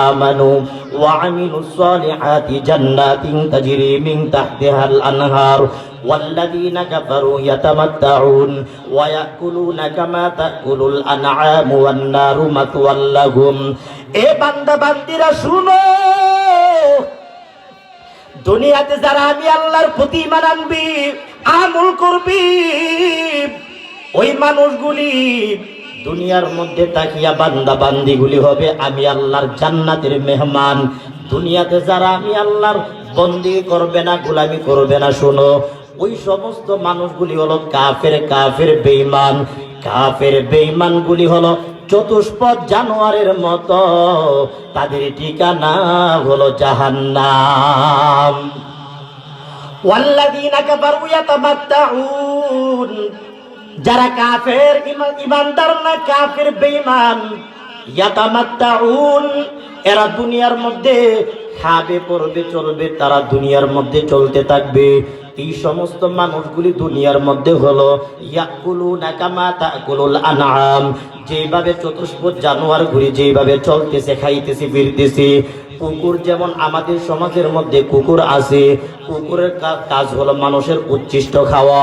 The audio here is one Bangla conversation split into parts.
آمنوا وعملوا الصالحات جنات تجري من تحتها الأنهار والذين كفروا يتمتعون ويأكلون كما تأكل الأنعام والنار مثوى لهم এ বান্দা বান্দিরা শুনো দুনিয়াতে যারা আমি আল্লাহর প্রতি ঈমান আনবি আমল করবি ওই মানুষগুলি দুনিয়ার মধ্যে তাকিয়া বান্দা বান্দিগুলি হবে আমি আল্লাহর জান্নাতের মেহমান। দুনিয়াতে যারা আমি আল্লাহর বন্দি করবে না গোলামি করবে না শোনো ওই সমস্ত মানুষগুলি হলো কাফের বেঈমান। কাফের বেঈমানগুলি হলো চতুষ্পদ জানোয়ারের মতো, তাদের ঠিকানা হলো জাহান্নাম। ওয়াল্লাযীনা কাফারু ইয়াতামাত্তাউন, যারা কাফের ইমানদার না কাফের বেঈমান, ইয়াতামাত্তাউন এরা দুনিয়ার মধ্যে খাবে পড়বে চলবে, তারা দুনিয়ার মধ্যে চলতে থাকবে। এই সমস্ত মানুষগুলি দুনিয়ার মধ্যে হলো ইয়াকুলুনা কামা তাকুলুল আনআম, যেভাবে চতুষ্পদ জানোয়ার ঘুরে যেভাবে চলতেছে খাইতেছে ফিরতেছে। কুকুর যেমন আমাদের সমাজের মধ্যে কুকুর আছে, কুকুরের কাজ হলো মানুষের উচ্ছিষ্ট খাওয়া,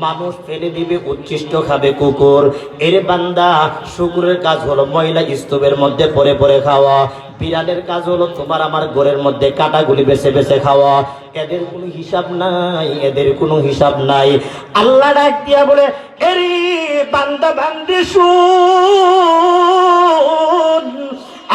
মানুষ ফেলে দিবে উচ্ছিষ্ট খাবে কুকুর। এর বান্দা শুকুরের কাজ হলো ময়লা স্তূপের মধ্যে পরে পরে খাওয়া, বিড়ালের কাজ হলো তোমার আমার ঘরের মধ্যে কাটাগুলি বেছে বেছে খাওয়া। এদের কোনো হিসাব নাই, এদের কোনো হিসাব নাই। আল্লাহ ডাক দিয়া বলে এরে বান্দা বান্দি শুন,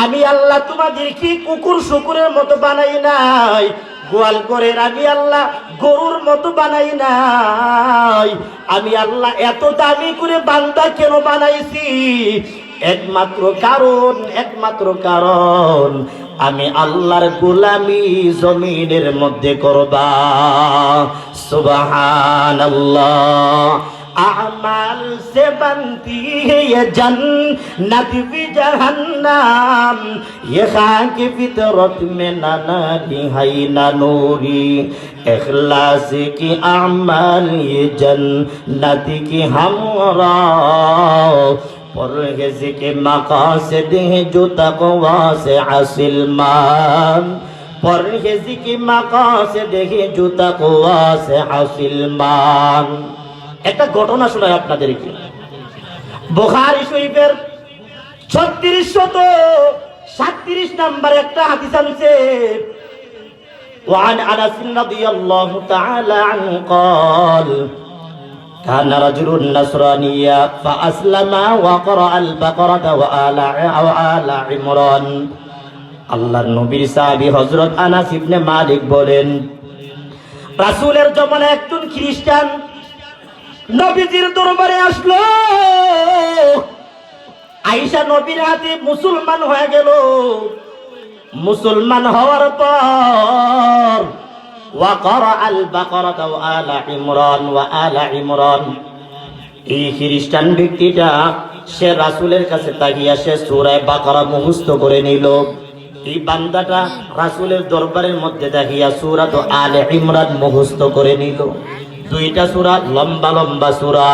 আমি আল্লাহ তোমাদের কি কুকুর শুকুরের মতো বানাই নাই, গোয়াল করে আমি আল্লাহ গরুর মতো বানাই নাই। আমি আল্লাহ এত দামি করে বান্দা কেন বানাইছি? একমাত্র কারণ আমি আল্লাহর গোলামি জমিনের মধ্যে করবা। সুবহানাল্লাহ। আ'মাল से बनती है ये जन्नत भी जहन्नम, ये खाक फितरत में ना नारी है ना नूरी, इखलास की अमाल ये जन्नत की हमरा, परहेज के मकासद हैं जो तक़वा से हासिल मान, परहेज की मकासद हैं जो तक़वा से हासिल मान। একটা ঘটনা শোনাই আপনাদেরকে। বুখারী শরীফের 3637 নম্বর একটা হাদিস আছে। وعن انس رضي الله تعالى عنه قال كان رجل نصرانيا فاسلم وقرأ البقرة وآل عمران। আল্লাহর নবীর সাহাবী হযরত আনাস ইবনে মালিক বলেন রাসূলের জমানায় একজন খ্রিস্টান নবীজির দরবারে আসলো। আয়েশা নবীর হাতে মুসলমান হয়ে গেল। মুসলমান হওয়ার পর ওয়াকরা আল বাকরা ওয়া আলা ইমরান, এই খ্রিস্টান ব্যক্তিটা সে রাসূলের কাছে তাকিয়ে সে সূরা বাকরা মুখস্থ করে নিল। এই বান্দাটা রাসূলের দরবারের মধ্যে তাকিয়ে সূরা আলে ইমরান মুখস্থ করে নিল। দুইটা সূরা লম্বা লম্বা সূরা।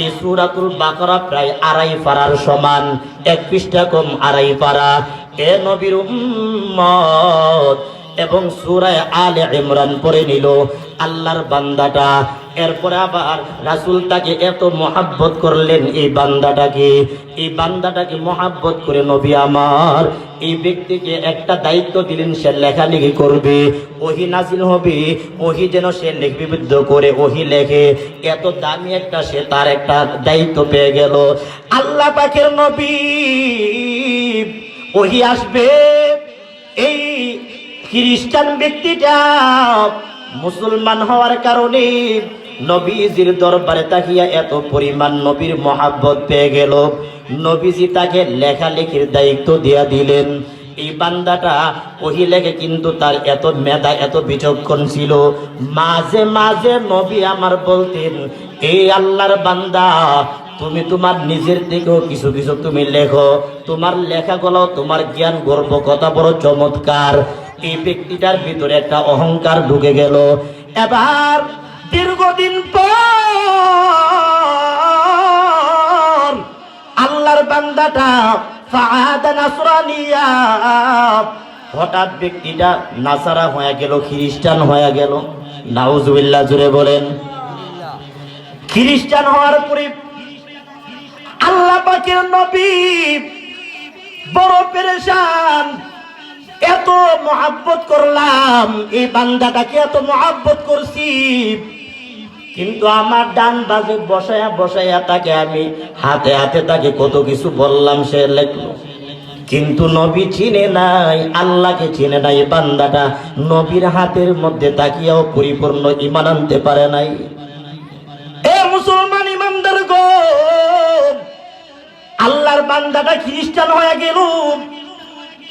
এই সূরাতুল বাকারা প্রায় 2.5 পারার সমান, 1 পৃষ্ঠা কম 2.5 পারা। এ নবীর উম্মত এবং সূরা আলে ইমরান পড়ে নিল আল্লাহর বান্দাটা। এরপরে আবার রাসূল তাকে এত মহব্বত করলেন এই বান্দাটাকে মহব্বত করে নবী আমার এই ব্যক্তিকে একটা দায়িত্ব দিলেন, সে লেখালেখি করবে, ওহী নাজিল হবে, ওহী যেন সে লিপিবদ্ধ করে ওহী লেখে। এত দামি একটা সে তার একটা দায়িত্ব পেয়ে গেল। আল্লাহ পাকের নবী ওহী আসবে, এই খ্রিস্টান ব্যক্তিটা মুসলমান হওয়ার কারণে নবীজির দরবারে তাকিয়া এত পরিমাণ নবীর মহব্বত পেয়ে গেল, নবীজি তাকে লেখালেখির দায়িত্ব দিয়া দিলেন। এই বান্দাটা ওহী লেখে, কিন্তু তার এত মেধা এত বিচক্ষণ ছিল। মাঝে মাঝে নবী আমার বলতেন এই আল্লাহর বান্দা তুমি তোমার নিজের থেকেও কিছু কিছু তুমি লেখো, তোমার লেখাগুলো তোমার জ্ঞান গর্ব কত বড় চমৎকার। এই ব্যক্তিটার ভিতরে একটা অহংকার ঢুকে গেল। এবার দীর্ঘদিন পর আল্লাহর বান্দাটা ফাআদা নাসরানিয়া, হঠাৎ ব্যক্তিটা নাসারা হয়ে গেল, খ্রিস্টান হয়ে গেল। নাউজুবিল্লাহ, জুড়ে বলেন। খ্রিস্টান হওয়ার পরে আল্লাহ পাকের নবী বড় পেরেশান। এত মহাব্বত করলাম, এই বান্দাটাকে এত মহাব্বত করছি, কিন্তু আমার ডান বাজে বসায়া বসায়া তাকে আমি হাতে হাতে তাকে কত কিছু বললাম, সে লেখলো, কিন্তু নবী চিনে নাই, আল্লাহকে চিনে নাই। বান্দাটা নবীর হাতের মধ্যে তাকিয়াও পরিপূর্ণ ঈমান আনতে পারে নাই। এ মুসলমান ইমানদার গো, আল্লাহর বান্দাটা খ্রিস্টান হয়ে গেল।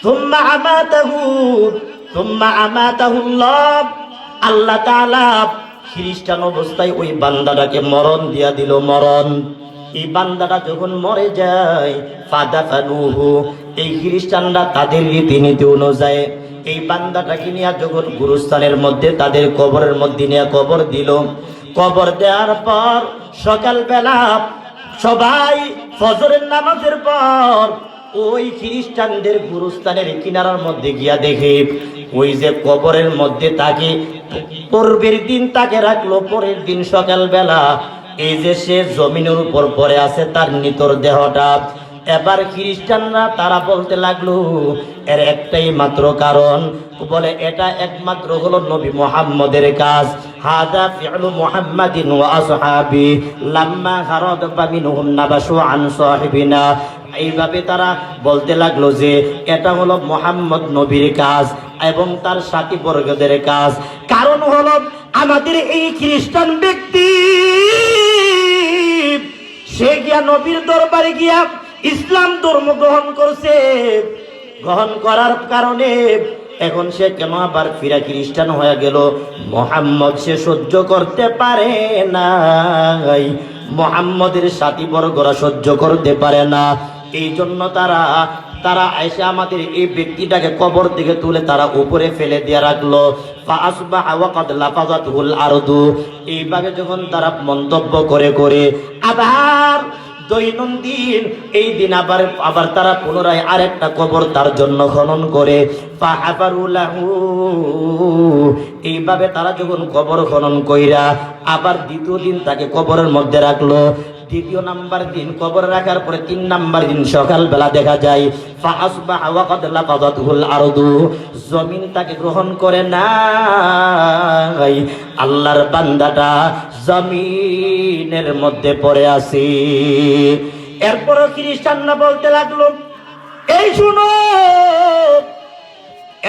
সুম্মা আমাতাহুল্লাহ, আল্লাহ তাআলা খ্রিস্টান অবস্থায় ওই বান্দাটাকে মরণ দিয়া দিল। মরণ, এই বান্দাটা যখন মরে যায়, ফাদাফানুহু, এই খ্রিস্টানরা তাদের রীতিনীতি অনুযায়ী এই বান্দাটাকে নিয়ে যখন গুরুস্থানের মধ্যে তাদের কবরের মধ্যে নিয়ে কবর দিল। কবর দেওয়ার পর সকালবেলা সবাই ফজরের নামাজের পর ওই খ্রিস্টানদের গুরুস্থানের কিনারার মধ্যে গিয়া দেখে ওই যে কবরের মধ্যে তাকে পূর্বের দিন তাকে রাখলো, পরের দিন সকালবেলা এই যে সে জমিনের উপর পড়ে আছে তার নিতর দেহটা। এবার খ্রিস্টানরা তারা বলতে লাগলো এর একটাই মাত্র কারণ, বলে এটা একমাত্র হলো নবী মুহাম্মদের কাজ। হাদা ফি'লু মুহাম্মাদিন ওয়া আসহাবি লাম্মা হারাদা মিনহুম নাবাশু আন সাহিবিনা। এইভাবে তারা বলতে লাগলো যে এটা হলো মুহাম্মদ নবীর কাজ এবং তার সাথী বর্গদের কাজ। কারণ হলো আমাদের এই খ্রিস্টান ব্যক্তি সে গিয়া নবীর দরবারে গিয়া ইসলাম ধর্ম গ্রহণ করছে। গ্রহণ করার কারণে এখন সে কেন আবার ফিরা খ্রিস্টান হয়ে গেল? মুহাম্মদ সে সহ্য করতে পারে নাই, মুহাম্মদের সাথী বর্গরা সহ্য করতে পারে না। এই জন্য তারা এসে আমাদের এই ব্যক্তিটাকে কবর থেকে তুলে তারা উপরে ফেলে দিয়ে রাখলো। ফাআসবাহা ওয়া ক্বাদ লাফাযাতুল আরদু। এইভাবে যখন তারা মন্তব্য করে করে আবার দৈনন্দিন এই দিন আবার তারা পুনরায় আরেকটা কবর তার জন্য খনন করে। ফাহাফারুলাহু, এইভাবে তারা যখন কবর খনন কইরা আবার দ্বিতীয় দিন তাকে কবরের মধ্যে রাখলো। দ্বিতীয় নাম্বার দিন কবর রাখার পরে 3 নাম্বার দিন সকালবেলা দেখা যায় ফাআসবাহা ওয়া ক্বাদ লাফাযাতুল আরদু, জমিন তাকে গ্রহণ করে নাই। আল্লাহর বান্দাটা জমিনের মধ্যে পড়ে আছে। এরপর খ্রিস্টানরা বলতে লাগলো এই শুনো,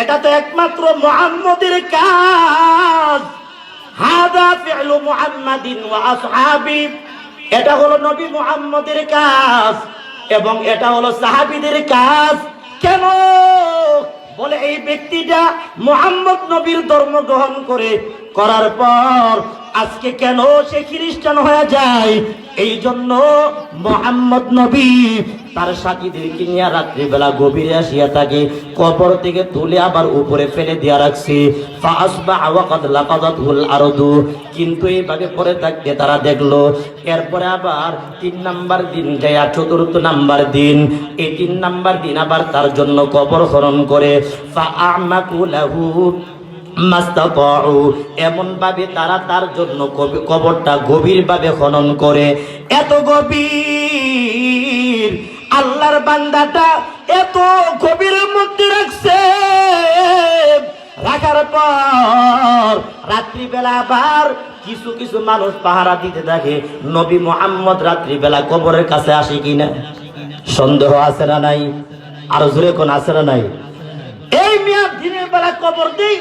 এটা তো একমাত্র মুহাম্মদের কাজ। হাদা ফি'লু মুহাম্মাদিন ওয়া আসহাবি, এটা হলো নবী মুহাম্মদের কাজ এবং এটা হলো সাহাবীদের কাজ। কেন? বলে এই ব্যক্তিটা মুহাম্মদ নবীর ধর্ম গ্রহণ করার পর আজকে কেন সে খ্রিস্টান হয়ে যায়? এই জন্য মুহাম্মদ নবী তার সাথীদেরকে নিয়ে রাত্রিবেলা গভীরে আসিয়া তাকে কবর থেকে তুলে আবার উপরে ফেলে দিয়া রাখছে। ফাআসবাহা ওয়া ক্বাদ লাফাযাতুল আরদু, কিন্তু এইভাবে পরে থাকতে তারা দেখলো এরপরে আবার 3 নাম্বার দিন যায়, 4th নাম্বার দিন, এই 3 নাম্বার দিন আবার তার জন্য কবর খনন করে। ফাআমাকু লাহু মাস্তাতাউ, এমন ভাবে তারা তার জন্য কবরটা গভীর ভাবে খনন করে। এত গভীর, আল্লাহর বান্দাটা এত গভীরের মধ্যে রাখছে। রাখার পর রাত্রিবেলা আবার কিছু কিছু মানুষ পাহারা দিতে থাকে নবী মুহাম্মদ রাত্রিবেলা কবরের কাছে আসে কিনা। সন্দেহ আছে না নাই? আরো জোরে কোন আছে না নাই? এই মিয়া দিনের বেলা কবর দেই,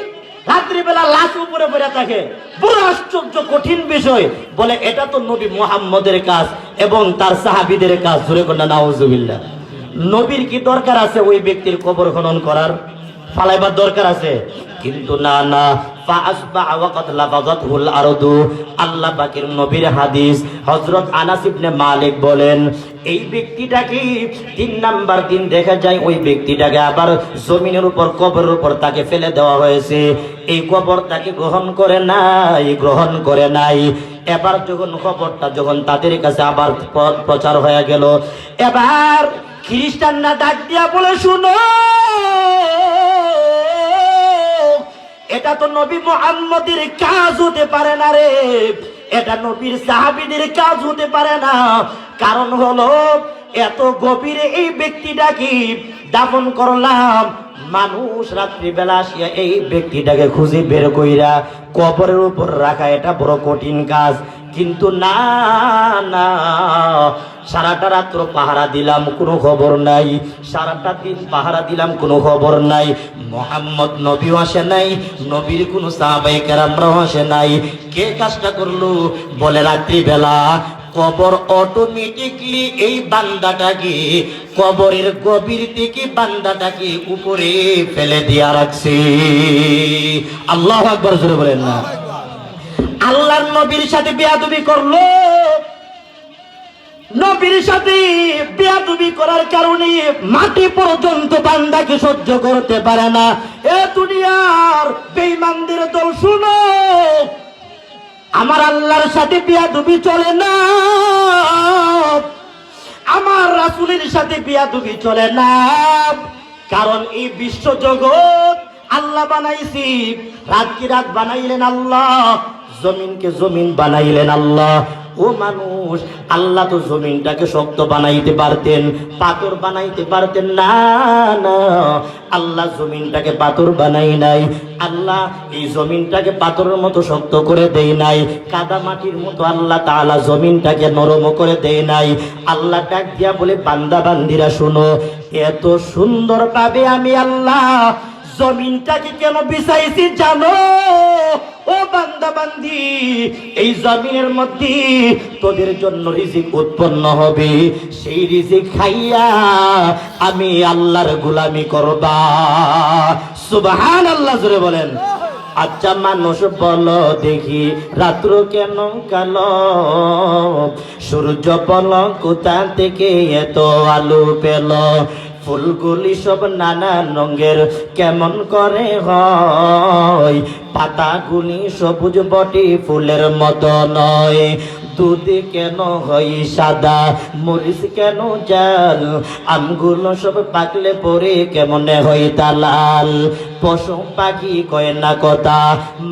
রাত্রিবেলা লাশ উপরে পড়ে থাকে। বড় আশ্চর্য কঠিন বিষয়। বলে এটা তো নবী মুহাম্মদের কাজ এবং তার সাহাবীদের কাজ। জোরে কোন নাউজুবিল্লাহ। নবীর কি দরকার আছে ওই ব্যক্তির কবর খনন করার, ফালাইবার দরকার আছে? কিন্তু না না, ফাআসবাহা ওয়া ক্বাদ লাফাযাতুল আরদু। আল্লাহ পাকের নবীর হাদিস, হযরত আনাস ইবনে মালিক বলেন এই ব্যক্তিটাকে 3 নাম্বার দিন দেখা যায় ওই ব্যক্তিটাকে আবার জমিনের উপর কবরের উপর তাকে ফেলে দেওয়া হয়েছে। এই কবর তাকে গ্রহণ করে নাই। এবার যখন খবরটা তাদের কাছে আবার প্রচার হয়ে গেল, এবার খ্রিস্টানরা ডাক দিয়া বলে, শুনো, এটা তো নবী মুহাম্মদের কাজ হতে পারে না রে, এটা নবীর সাহাবীদের কাজ হতে পারে না। কারণ হলো, এত গভীরে এই ব্যক্তিটাকে দাফন করলাম, মানুষ রাত্রিবেলা আসিয়া এই ব্যক্তিটাকে খুঁজে বের কইরা কবরের উপর রাখা এটা বড় কঠিন কাজ। কিন্তু না না, সারাটা রাত্র পাহারা দিলাম, কোনো খবর নাই, সারাটা দিন পাহারা দিলাম, কোনো খবর নাই, মুহাম্মদ নবীও আসে নাই, নবীর কোনো সাহাবায়ে কেরামরাও আসে নাই। কে কাজটা করলো? বলে রাত্রিবেলা কবর অটোমেটিকলি এই বান্দাটাকে কবরের গভীর থেকে বান্দাটাকে উপরে ফেলে দিয়া রাখছে। আল্লাহু আকবার, জোরে বলেন না। আল্লাহর নবীর সাথে বেয়াদবি করলো, নবীর সাথে বেয়াদবি করার কারণে মাটি পর্যন্ত বান্দাকে সহ্য করতে পারে না। এ দুনিয়ার বেঈমানদের দল, শুনো, আমার আল্লাহর সাথে বেয়াদবি চলে না, আমার রাসূলের সাথে বেয়াদবি চলে না। কারণ এই বিশ্ব জগৎ আল্লাহ বানাইছি, রাতকে রাত বানাইলেন আল্লাহ, জমিনকে জমিন বানাইলেন আল্লাহ। ও মানুষ, আল্লাহ তো জমিনটাকে শক্ত বানাইতে পারতেন, পাথর বানাইতে পারতেন না, না, আল্লাহ জমিনটাকে পাথর বানাই নাই, আল্লাহ এই জমিনটাকে পাথরের মতো শক্ত করে দেয় নাই, কাদা মাটির মতো আল্লাহ তাআলা জমিনটাকে নরম করে দেয় নাই। আল্লাহ ডাক দিয়া বলে, বান্দা বান্দিরা শুনো, এত সুন্দর ভাবে আমি আল্লাহ জমিনটাকে কেন বিছাইছি জানো? ও বান্দা বান্দি, এই জমিনের মধ্যে তোদের জন্য রিজিক উৎপন্ন হবে, সেই রিজিক খাইয়া আমি আল্লাহর গোলামি করবা। সুবহানাল্লাহ, জোরে বলেন। আচ্ছা মানুষ বলো দেখি, রাত্র কেন কালো? সূর্য বল কোথা থেকে এত আলো পেল? ফুলগুলি সব নানা রঙের কেমন করে হয়? পাতাগুলি সবুজ বটে, ফুলের মতো নয়। দুধ কেন হয় সাদা, মরিচ কেন জাল? আমগুলো সব পাকলে পরে কেমনে হয় তা লাল? পশু পাখি কয় না কথা,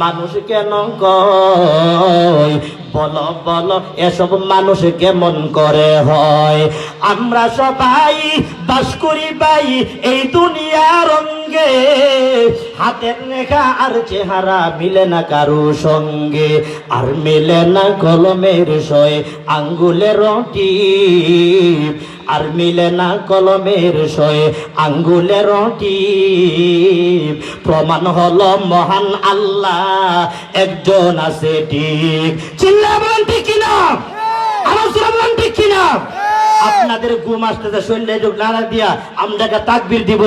মানুষ কেন কয়? বলো বলো, এসব মানুষ কেমন করে হয়? আমরা সবাই বাস করি ভাই এই দুনিয়ার রঙে, হাতের রেখা আর চেহারা মিলে না কারো সঙ্গে, আর মিলে না কলমের সয় আঙ্গুলের টিপ, আর মিলে না কলমের সয় আঙ্গুলের টিপ। প্রমাণ হলো মহান আল্লাহ একজন আছে ঠিক। চিল্লা বলেন ঠিক কিনা? আলোচনা বলেন ঠিক কিনা? আপনাদের ঘুম আসতেছে, শরীরে নাড়া দিয়া আমরা তাকবীর দিব,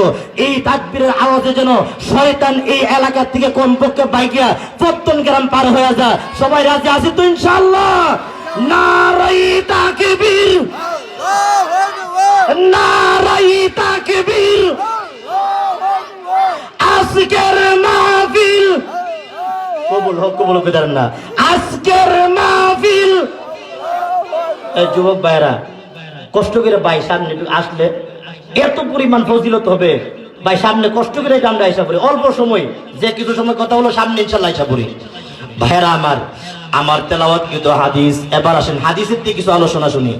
এই তাকবীরের আওয়াজে যেন শয়তান এই এলাকা থেকে কমপক্ষে বাইকিয়া প্রত্যন গ্রাম পার হয়ে যায়। সবাই রাজি আছে তো ইনশাআল্লাহ? নারাই তাকবীর, নারাই তাকবীর। আজকের মাহফিল কবুল হোক, কবুল হোক না। আজকের মাহফিল, এই যুবক ভাইরা কষ্ট করে ভাই সামনে আসলে এত পরিমাণ ফজিলত হবে ভাই। সামনে কষ্ট করে আমরা আইসা পড়ি, অল্প সময় যে কিছু সময় কথা হলো, সামনে ইনশাআল্লাহ আইসা পড়ি। ভাইরা আমার তেলাওয়াত কিন্তু হাদিস। এবার আসেন হাদিসের থেকে কিছু আলোচনা শুনি।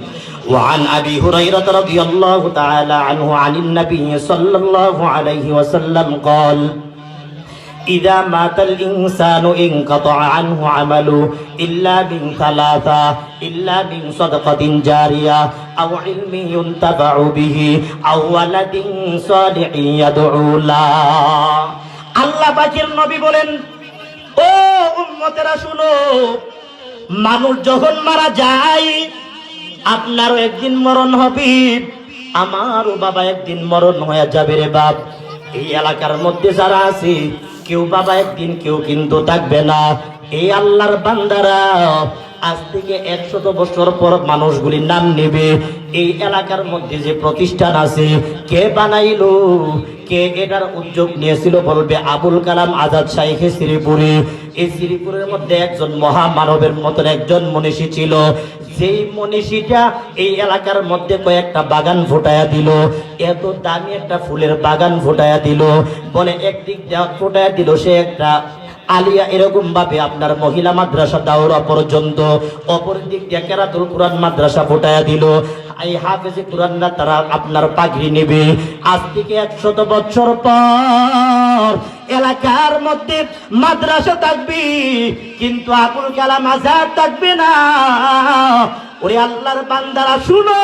وعن أبي هريرة رضي الله تعالى عنه عن النبي صلى الله عليه وسلم قال إذا مات الإنسان انقطع عنه عمله إلا من ثلاثة، إلا من صدقة جارية أو علم ينتفع به أو ولد صالح يدعو له। আল্লাহ পাকের নবী বলেন, ও উম্মতেরা শুনো, মানুষ যখন মারা যায় আপনারও একদিন মরণ হবে, আমারও বাবা একদিন মরণ হয়ে যাবে রে বাপ। এই এলাকার মধ্যে যারা আছে কেউ বাবা একদিন, কেউ কিন্তু থাকবে না। এই আল্লাহর বান্দারা আজ থেকে 100 বছর পর মানুষগুলির নাম নেবে। এই এলাকার মধ্যে যে প্রতিষ্ঠান আছে, কে বানাইলো, কে এটার উদ্যোগ নিয়েছিল, বলবে আবুল কালাম আজাদ শাইখে শ্রীপুরে। এই শ্রীপুরের মধ্যে একজন মহামানবের মতন একজন মনীষী ছিল, যেই মনীষীটা এই এলাকার মধ্যে কয়েকটা বাগান ফুটায়া দিল, এত দামি একটা ফুলের বাগান ফুটায়া দিল, বলে একদিক ফুটায়া দিল সে একটা আলিয়া এরকম ভাবে আপনার মহিলা মাদ্রাসা দাওরা পর্যন্ত, অপর দিক দিয়ে কেরাতুল কুরআন মাদ্রাসা ফুটায়া দিল। এই হাফেজে কুরআনরা তারা আপনার পাগড়ি নেবে। আজ থেকে 100 বছর পর এলাকার মধ্যে মাদ্রাসা থাকবে, কিন্তু আবুল কালাম আজাদ থাকবে না। ওরে আল্লাহর বান্দারা শুনো,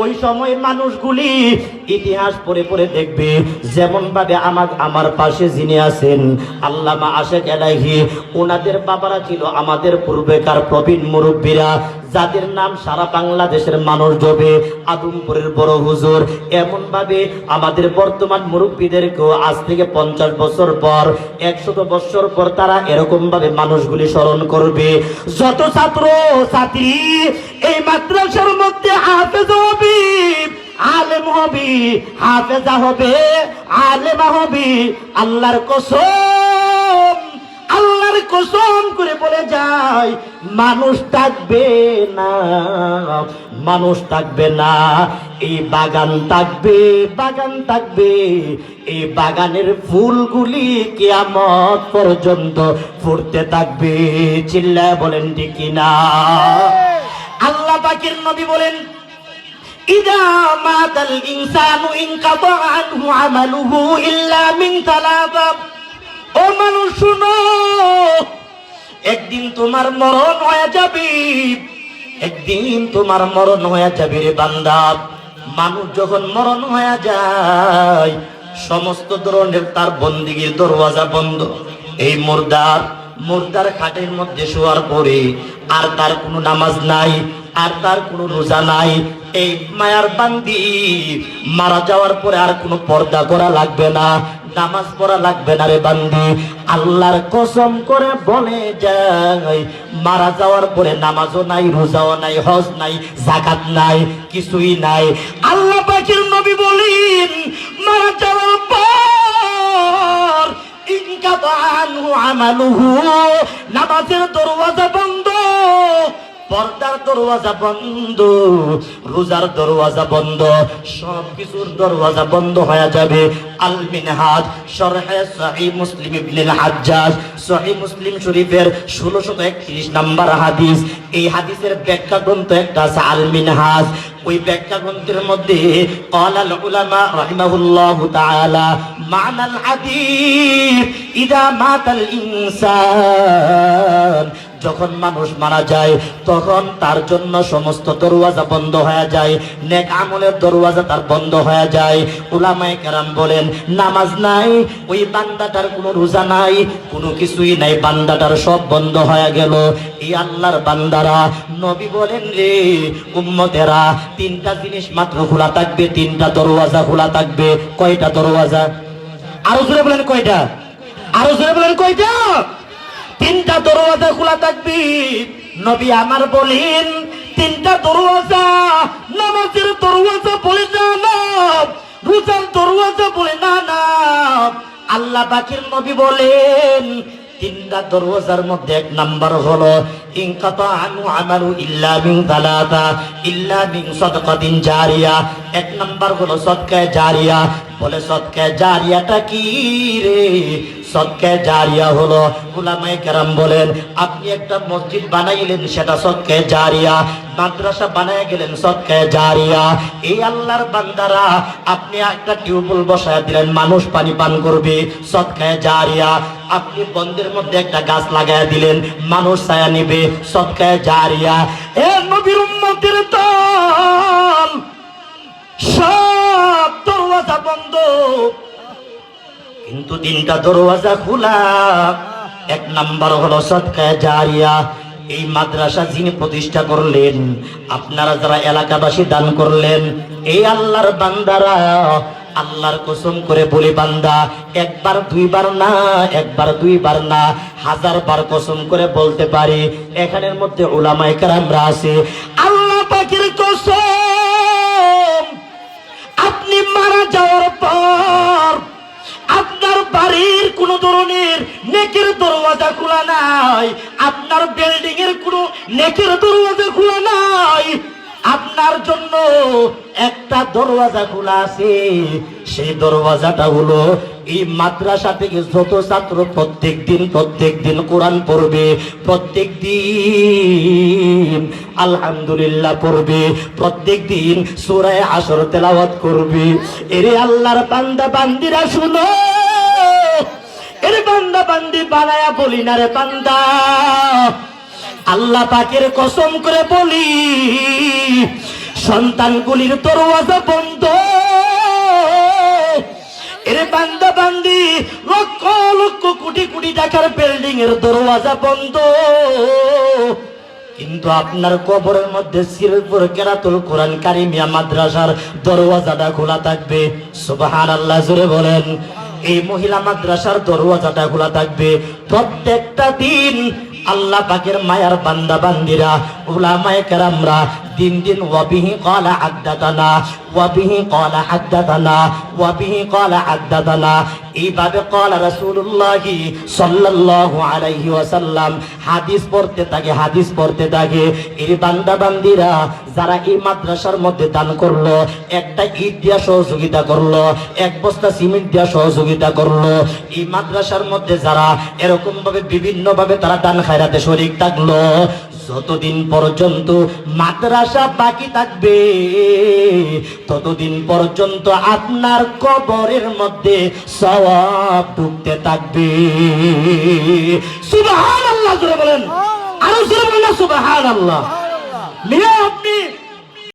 ওই সময় মানুষগুলি ইতিহাস পড়ে পড়ে দেখবে, যেমন ভাবে আমার পাশে যিনি আছেন আল্লামা আশেক এলাহি, ওনাদের বাবারা ছিল আমাদের পূর্বেকার প্রবীণ মুরব্বীরা, যাদের নাম সারা বাংলাদেশের মানুষ জবে, আদমপুরের বড় হুজুর। এমন ভাবে আমাদের বর্তমান মুরব্বীদেরকেও আজ থেকে 50 বছর পর, 100 বছর পর তারা এরকম ভাবে মানুষগুলি স্মরণ করবে। যত ছাত্র ছাত্রী এই মাদ্রাসার মধ্যে হাফেজ হবে, আলেম হবে, হাফেজা হবে, আলেমা হবে, আল্লাহর কসম, আল্লাহর কসম করে বলে যায়, মানুষ থাকবে না, মানুষ থাকবে না। এই বাগান থাকবে, বাগান থাকবে, এই বাগানের ফুলগুলি কিয়ামত পর্যন্ত ফুটতে থাকবে। চিল্লায় বলেন ঠিক কিনা? আল্লাহ পাকের নবী বলেন, ইদা মাতাল ইনসানু ইনকাতা আনহু আমালুহু ইল্লা মিন তালাতা। ও মানুষ শুনো, একদিন তোমার মরণ হয়ে যাবে, একদিন তোমার মরণ হয়ে যাবে রে বান্দা। মানুষ যখন মরণ হয়ে যায়, সমস্ত ধরনের তার বন্দিগির দরওয়াজা বন্ধ। এই মুর্দার খাটের মধ্যে শোয়ার পরে আর তার কোনো নামাজ নাই, আর তার কোনো রোজা নাই। এই মায়ার বান্দি মারা যাওয়ার পরে আর কোনো পর্দা করা লাগবে না, নামাজ পড়া লাগবে না রে বান্দি। আল্লাহর কসম করে বলে যায়, মারা যাওয়ার পরে নামাজও নাই, রোজাও নাই, হজ নাই, যাকাত নাই, কিছুই নাই। আল্লাহ পাকের নবী বলেন, মারা যাওয়ার পর ইনকাতা আনহু আমালুহু, নামাজের দরওয়াজা বন্ধ, পর্দার দরওয়াজা বন্ধ, রোজার দরওয়াজা বন্ধ, সব কিছুর দরওয়াজা বন্ধ হয়ে যাবে। আল মিনহাজ শরহে সহিহ মুসলিম ইবনে আল হাজ্জাজ, সহিহ মুসলিম শরীফের 1631 নম্বর হাদিস। এই হাদিসের ব্যাখ্যা গ্রন্থ একটা আছে আল মিনহাজ। ওই ব্যাখ্যা গ্রন্থের মধ্যে ক্বালাল উলামা রাহিমাহুল্লাহু তাআলা মানাল হাদিস ইদা মাতাল ইনসান, যখন মানুষ মারা যায় তখন তার জন্য সমস্ত দরওয়াজা বন্ধ হয়ে যায়, নেক আমলের দরওয়াজা তার বন্ধ হয়ে যায়। উলামায়ে কেরাম বলেন, নামাজ নাই, ওই বান্দাটার কোনো রোজা নাই, কোনো কিছুই নাই, বান্দাটার সব বন্ধ হয়ে গেল। এই আল্লাহর বান্দারা, নবী বলেন রে উম্মতেরা, 3টা জিনিস মাত্র খোলা থাকবে, 3টা দরওয়াজা খোলা থাকবে। কয়টা দরওয়াজা? আরো জোরে বলেন কয়টা? আরো জোরে বলেন কয়টা? 3টা দরওয়াজা খোলা থাকবে। নবী আমার বলেন, 3টা দরওয়াজা, নামাজের দরওয়াজা বলে না, রোজার দরওয়াজা বলে না। আল্লাহ পাকের নবী বলেন, 3টা দরওয়াজার মধ্যে 1 নাম্বার হলো ইনকাতা আনহু আমালু ইল্লা মিন সালাতা ইল্লা মিন সাদাকাতিন জারিয়া। 1 নাম্বার হলো সদকায়ে জারিয়া। বলে সদকায়ে জারিয়াটা কি রে? সদকায়ে জারিয়া হলো, উলামায়ে কেরাম বলেন, আপনি একটা মসজিদ বানাইলেন, সেটা সদকায়ে জারিয়া। মাদ্রাসা বানায় গেলেন, সদকায়ে জারিয়া। এই আল্লাহর বান্দারা, আপনি একটা টিউবওয়েল বসায় দিলেন, মানুষ পানি পান করবে, সদকায়ে জারিয়া। আপনি বন্ধের মধ্যে একটা গাছ লাগায় দিলেন, মানুষ ছায়া নেবে, সদকায়ে জারিয়া। এ নবীর উম্মতের দল, সব দরওয়াজা বন্ধ, কিন্তু 3টা দরওয়াজা খোলা। 1 নাম্বার হলো সদকায়ে জারিয়া। এই মাদ্রাসা যিনি প্রতিষ্ঠা করলেন, আপনারা যারা এলাকাবাসী দান করলেন, এই আল্লাহর বান্দারা, আল্লাহর কসম করে বলি বান্দা, 1 বার 2 বার না, 1 বার 2 বার না, 1000 বার কসম করে বলতে পারি, এখানের মধ্যে উলামায়ে কেরামরা আছে। আল্লাহ পাকের কসম, আপনি মারা যাওয়ার পর আপনার বাড়ির কোন ধরনের নেকের দরওয়াজা খোলা নাই, আপনার বিল্ডিং এর কোনো নেকের দরওয়াজা খোলা নাই, আপনার জন্য একটা দরওয়াজা খোলা আছে। সেই দরওয়াজাটা হলো এই মাদ্রাসা থেকে যত ছাত্র প্রত্যেক দিন কোরআন পড়বে, প্রত্যেক দিন আলহামদুলিল্লাহ পড়বে, প্রত্যেক দিন সূরা আসর তেলাওয়াত করবে। এরে আল্লাহর বান্দা বান্দিরা শুনো, এরে বান্দা বান্দি বানায়া বলি না রে বান্দা, আল্লাহ পাকের কসম করে বলি, সন্তানগুলির দরওয়াজা বন্ধ। এরে বান্দা বান্দি, লক্ষ লক্ষ কোটি কোটি টাকার বিল্ডিং এর দরওয়াজা বন্ধ, কিন্তু আপনার কবরের মধ্যে সিরপুর কেরাতুল কোরআন কারিমিয়া মাদ্রাসার দরওয়াজাটা খোলা থাকবে। সুবহানাল্লাহ, জোরে বলেন। এই মহিলা মাদ্রাসার দরওয়াজাটা খোলা থাকবে প্রত্যেকটা দিন। আল্লাহ পাকের মায়ার বান্দা বান্দিরা, উলামায়ে কেরামরা দিন দিন ওয়াবিহি ক্বালা হাদ্দাতানা, ওয়াবিহি ক্বালা হাদ্দাতানা, ওয়াবিহি ক্বালা হাদ্দাতানা, এইভাবে ক্বালা রাসূলুল্লাহ সাল্লাল্লাহু আলাইহি ওয়াসাল্লাম হাদিস পড়তে থাকে। এই বান্দা বান্দিরা যারা এই মাদ্রাসার মধ্যে দান করলো, একটা ইট দিয়া সহযোগিতা করলো, এক বস্তা সিমেন্ট দিয়া সহযোগিতা করলো, এই মাদ্রাসার মধ্যে যারা এরকম ভাবে বিভিন্ন ভাবে তারা দান খায়রাতে শরীক থাকলো, যতদিন পর্যন্ত মাদ্রাসা বাকি থাকবে ততদিন পর্যন্ত আপনার কবরের মধ্যে সওয়াব ঢুকতে থাকবে। সুবহানাল্লাহ, জোরে বলেন, আরো জোরে বলেন সুবহানাল্লাহ। মিয়া আপনি